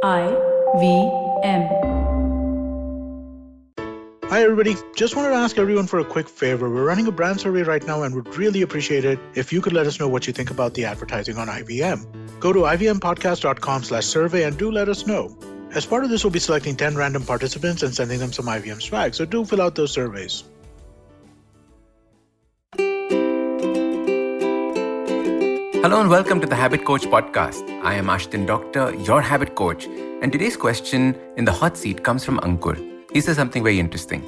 IVM. Hi, everybody. Just wanted to ask everyone for a quick favor. We're running a brand survey right now and would really appreciate it if you could let us know what you think about the advertising on IVM. Go to ivmpodcast.com/survey and do let us know. As part of this, we'll be selecting 10 random participants and sending them some IVM swag, so do fill out those surveys. Hello and welcome to the Habit Coach podcast. I am Ashton Doctor, your habit coach, and today's question in the hot seat comes from Ankur. He says something very interesting.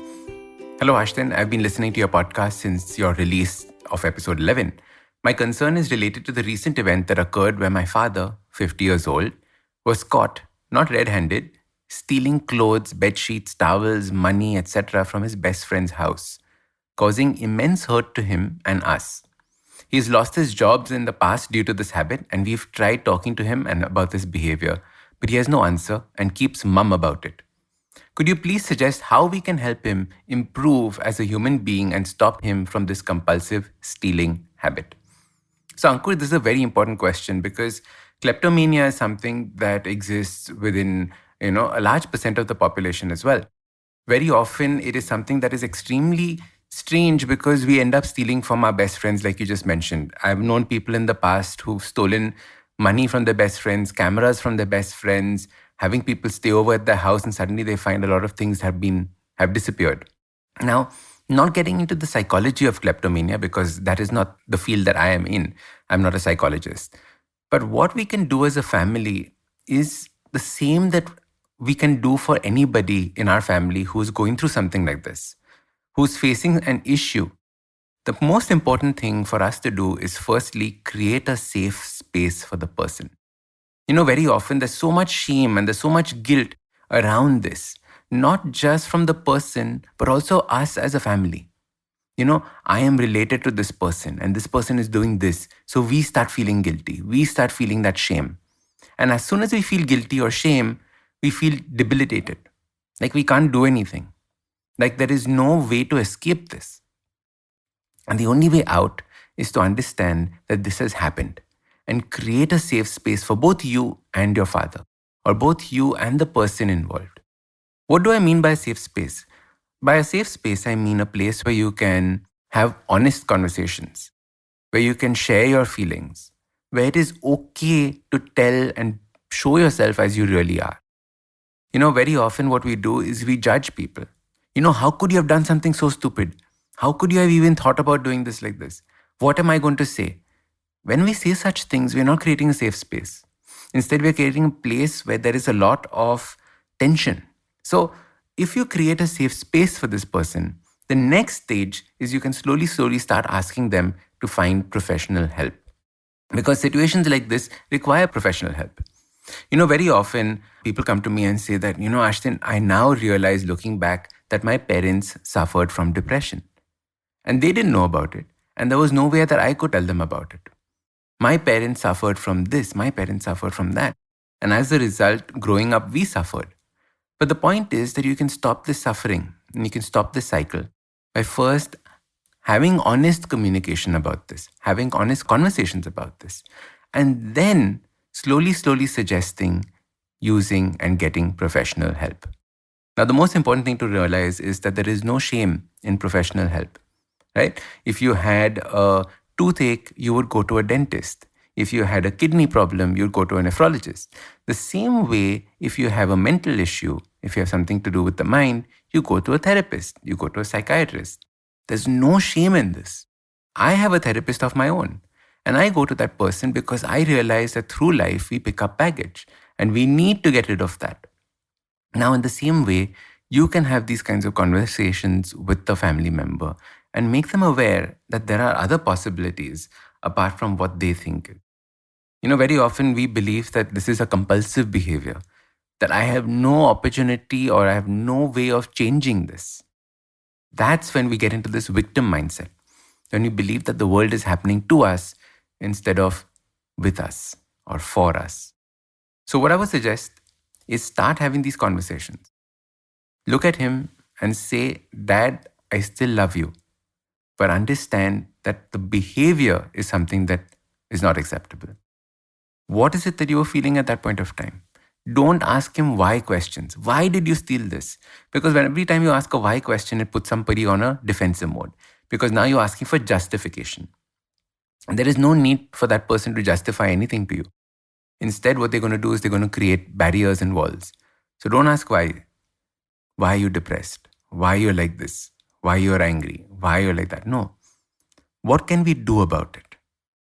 Hello Ashton, I've been listening to your podcast since your release of episode 11. My concern is related to the recent event that occurred where my father, 50 years old, was caught, not red-handed, stealing clothes, bed sheets, towels, money, etc. from his best friend's house, causing immense hurt to him and us. He's lost his jobs in the past due to this habit, and we've tried talking to him about this behavior, but he has no answer and keeps mum about it. Could you please suggest how we can help him improve as a human being and stop him from this compulsive stealing habit? So Ankur, this is a very important question because kleptomania is something that exists within, a large percent of the population as well. Very often it is something that is extremely strange because we end up stealing from our best friends, like you just mentioned. I've known people in the past who've stolen money from their best friends, cameras from their best friends, having people stay over at their house, and suddenly they find a lot of things have disappeared. Now, not getting into the psychology of kleptomania, because that is not the field that I am in. I'm not a psychologist. But what we can do as a family is the same that we can do for anybody in our family who's going through something like this, who's facing an issue. The most important thing for us to do is firstly create a safe space for the person. Very often there's so much shame and there's so much guilt around this, not just from the person, but also us as a family. I am related to this person and this person is doing this. So we start feeling guilty. We start feeling that shame. And as soon as we feel guilty or shame, we feel debilitated. Like we can't do anything. Like there is no way to escape this. And the only way out is to understand that this has happened and create a safe space for both you and your father, or both you and the person involved. What do I mean by a safe space? By a safe space, I mean a place where you can have honest conversations, where you can share your feelings, where it is okay to tell and show yourself as you really are. Very often what we do is we judge people. How could you have done something so stupid? How could you have even thought about doing this like this? What am I going to say? When we say such things, we're not creating a safe space. Instead, we're creating a place where there is a lot of tension. So if you create a safe space for this person, the next stage is you can slowly start asking them to find professional help. Because situations like this require professional help. Very often people come to me and say that, Ashton, I now realize looking back that my parents suffered from depression. And they didn't know about it. And there was no way that I could tell them about it. My parents suffered from this, my parents suffered from that. And as a result, growing up, we suffered. But the point is that you can stop this suffering and you can stop this cycle by first having honest communication about this, having honest conversations about this, and then slowly suggesting using and getting professional help. Now, the most important thing to realize is that there is no shame in professional help, right? If you had a toothache, you would go to a dentist. If you had a kidney problem, you'd go to a nephrologist. The same way, if you have a mental issue, if you have something to do with the mind, you go to a therapist, you go to a psychiatrist. There's no shame in this. I have a therapist of my own, and I go to that person because I realize that through life, we pick up baggage, and we need to get rid of that. Now, in the same way, you can have these kinds of conversations with the family member and make them aware that there are other possibilities apart from what they think. Very often we believe that this is a compulsive behavior, that I have no opportunity or I have no way of changing this. That's when we get into this victim mindset, when we believe that the world is happening to us instead of with us or for us. So what I would suggest is start having these conversations. Look at him and say, Dad, I still love you. But understand that the behavior is something that is not acceptable. What is it that you were feeling at that point of time? Don't ask him why questions. Why did you steal this? Because every time you ask a why question, it puts somebody on a defensive mode. Because now you're asking for justification. And there is no need for that person to justify anything to you. Instead, what they're going to do is they're going to create barriers and walls. So don't ask why. Why are you depressed? Why you're like this? Why you're angry? Why you're like that? No. What can we do about it?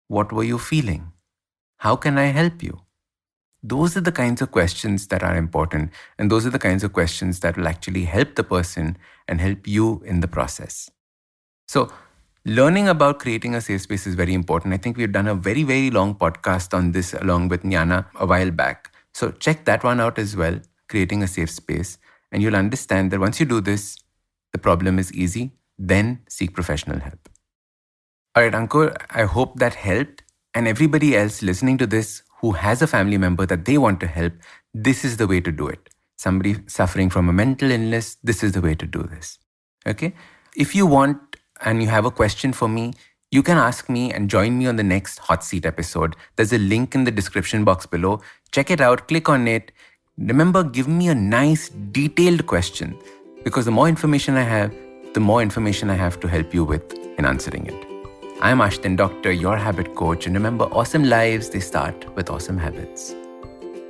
What were you feeling? How can I help you? Those are the kinds of questions that are important. And those are the kinds of questions that will actually help the person and help you in the process. So learning about creating a safe space is very important. I think we've done a very, very long podcast on this along with Nyana a while back. So check that one out as well, creating a safe space. And you'll understand that once you do this, the problem is easy. Then seek professional help. All right, Ankur, I hope that helped. And everybody else listening to this who has a family member that they want to help, this is the way to do it. Somebody suffering from a mental illness, this is the way to do this. Okay? If you want and you have a question for me, you can ask me and join me on the next Hot Seat episode. There's a link in the description box below. Check it out, click on it. Remember, give me a nice, detailed question, because the more information I have, the more information I have to help you with in answering it. I'm Ashdin Doctor, your habit coach, and remember, awesome lives, they start with awesome habits.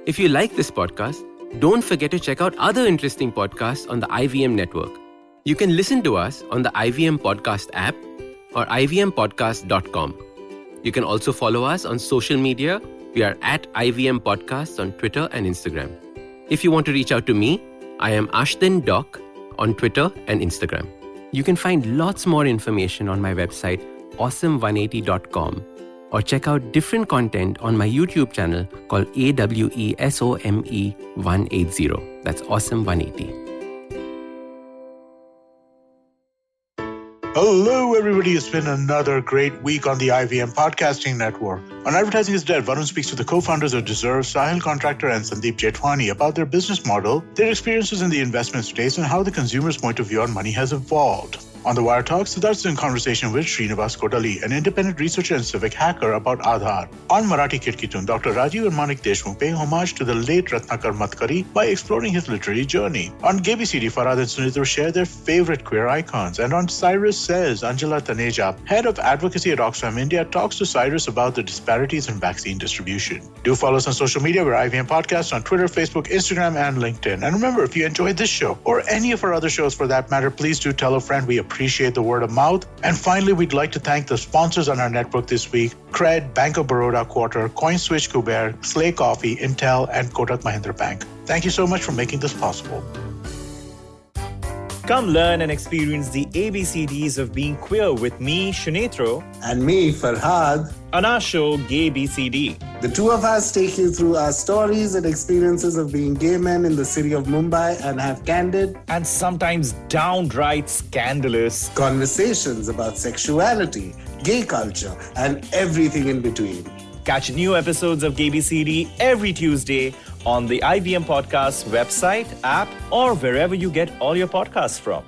If you like this podcast, don't forget to check out other interesting podcasts on the IVM network. You can listen to us on the IVM Podcast app or ivmpodcast.com. You can also follow us on social media. We are at IVM Podcasts on Twitter and Instagram. If you want to reach out to me, I am Ashdin Doc on Twitter and Instagram. You can find lots more information on my website, awesome180.com, or check out different content on my YouTube channel called AWESOME 180. That's Awesome 180. Hello, everybody. It's been another great week on the IVM Podcasting Network. On Advertising is Dead, Varun speaks to the co-founders of Deserve, Sahil Contractor, and Sandeep Jethwani about their business model, their experiences in the investment space, and how the consumer's point of view on money has evolved. On the Wire Talk, Siddharth's in conversation with Srinivas Kodali, an independent researcher and civic hacker, about Aadhaar. On Marathi Kirkitun, Dr. Rajiv and Manik Deshmukh pay homage to the late Ratnakar Matkari by exploring his literary journey. On GBCD, Farhad and Sunitra share their favorite queer icons. And on Cyrus Says, Anjala Taneja, head of advocacy at Oxfam India, talks to Cyrus about the disparities in vaccine distribution. Do follow us on social media. We're IVM Podcast on Twitter, Facebook, Instagram, and LinkedIn. And remember, if you enjoyed this show, or any of our other shows for that matter, please do tell a friend. We appreciate the word of mouth. And finally, we'd like to thank the sponsors on our network this week: Cred, Bank of Baroda Quarter, CoinSwitch Kuber, Slay Coffee, Intel, and Kotak Mahindra Bank. Thank you so much for making this possible. Come learn and experience the ABCDs of being queer with me, Shunetro, and me, Farhad, on our show, Gay BCD. The two of us take you through our stories and experiences of being gay men in the city of Mumbai and have candid and sometimes downright scandalous conversations about sexuality, gay culture, and everything in between. Catch new episodes of Gay BCD every Tuesday on the IVM Podcast website, app, or wherever you get all your podcasts from.